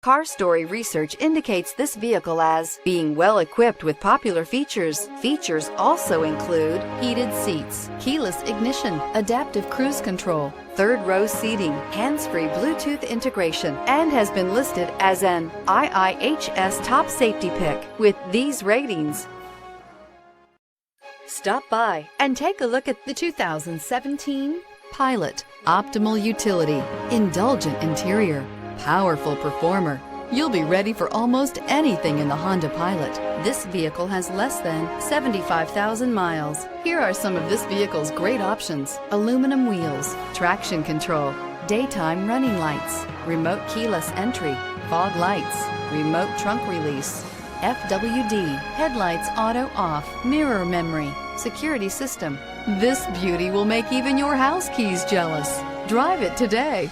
Car Story research indicates this vehicle as being well equipped with popular features. Features also include heated seats, keyless ignition, adaptive cruise control, third row seating, hands-free Bluetooth integration, and has been listed as an IIHS top safety pick with these ratings. Stop by and take a look at the 2017 Pilot. Optimal utility, indulgent interior, powerful performer. You'll be ready for almost anything in the Honda Pilot. This vehicle has less than 75,000 miles. Here are some of this vehicle's great options: aluminum wheels, traction control, daytime running lights, remote keyless entry, fog lights, remote trunk release, FWD, headlights auto off, mirror memory, security system. This beauty will make even your house keys jealous. Drive it today.